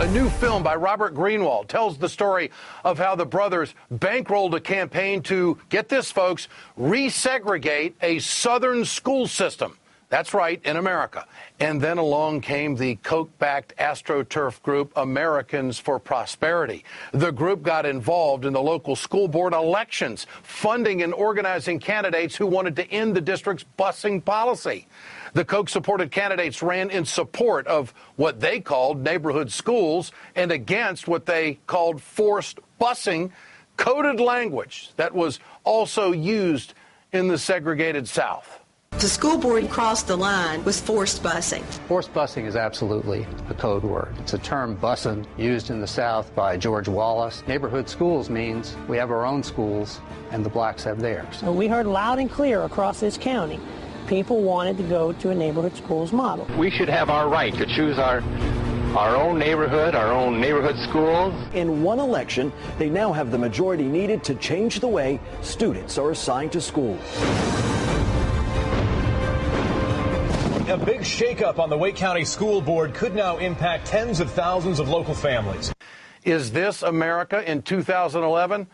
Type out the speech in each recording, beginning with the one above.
A new film by Robert Greenwald tells the story of how the brothers bankrolled a campaign to, get this, folks, re-segregate a southern school system. That's right, in America. And then along came the Koch-backed AstroTurf group Americans for Prosperity. The group got involved in the local school board elections, funding and organizing candidates who wanted to end the district's busing policy. The Koch-supported candidates ran in support of what they called neighborhood schools and against what they called forced busing, coded language that was also used in the segregated South. The school board crossed the line with forced busing. Forced busing is absolutely a code word. It's a term bussin' used in the South by George Wallace. Neighborhood schools means we have our own schools and the blacks have theirs. So we heard loud and clear across this county, people wanted to go to a neighborhood schools model. We should have our right to choose our own neighborhood schools. In one election, they now have the majority needed to change the way students are assigned to school. A big shakeup on the Wake County School Board could now impact tens of thousands of local families. Is this America in 2011?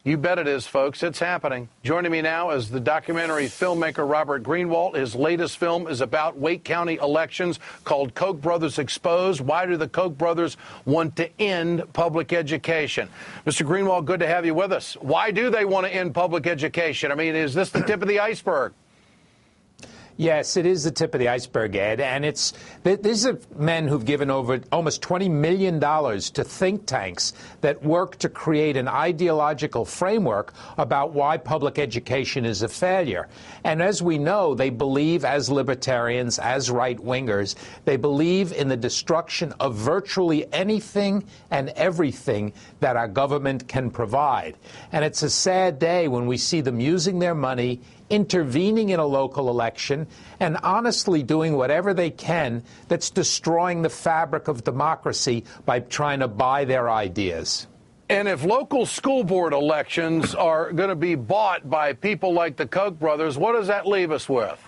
You bet it is, folks. It's happening. Joining me now is the documentary filmmaker Robert Greenwald. His latest film is about Wake County elections called Koch Brothers Exposed. Why do the Koch brothers want to end public education? Mr. Greenwald, good to have you with us. Why do they want to end public education? I mean, is this the tip of the iceberg? Yes, it is the tip of the iceberg, Ed, and these are men who've given over almost $20 million to think tanks that work to create an ideological framework about why public education is a failure. And as we know, they believe, as libertarians, as right-wingers, they believe in the destruction of virtually anything and everything that our government can provide. And it's a sad day when we see them using their money, intervening in a local election, and honestly doing whatever they can that's destroying the fabric of democracy by trying to buy their ideas. And if local school board elections are going to be bought by people like the Koch brothers, what does that leave us with?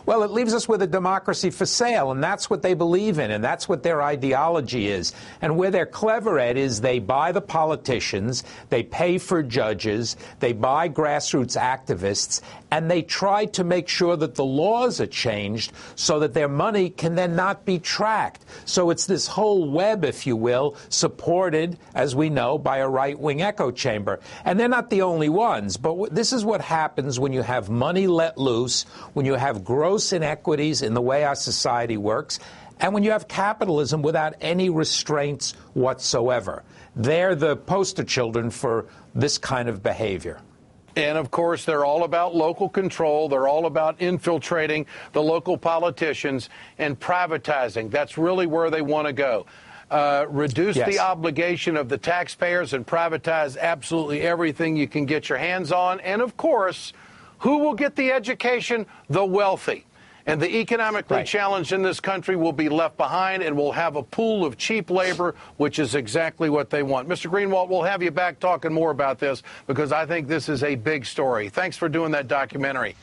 Well, it leaves us with a democracy for sale, and that's what they believe in, and that's what their ideology is. And where they're clever at is they buy the politicians, they pay for judges, they buy grassroots activists, and they try to make sure that the laws are changed so that their money can then not be tracked. So it's this whole web, if you will, supported, as we know, by a right-wing echo chamber. And they're not the only ones, but this is what happens when you have money let loose, when you have gross inequities in the way our society works, and when you have capitalism without any restraints whatsoever. They're the poster children for this kind of behavior. And, of course, they're all about local control. They're all about infiltrating the local politicians and privatizing. That's really where they want to go. Reduce the obligation of the taxpayers and privatize absolutely everything you can get your hands on. And, of course, who will get the education? The wealthy. And the economically challenged in this country will be left behind, and we'll have a pool of cheap labor, which is exactly what they want. Mr. Greenwald, we'll have you back talking more about this because I think this is a big story. Thanks for doing that documentary.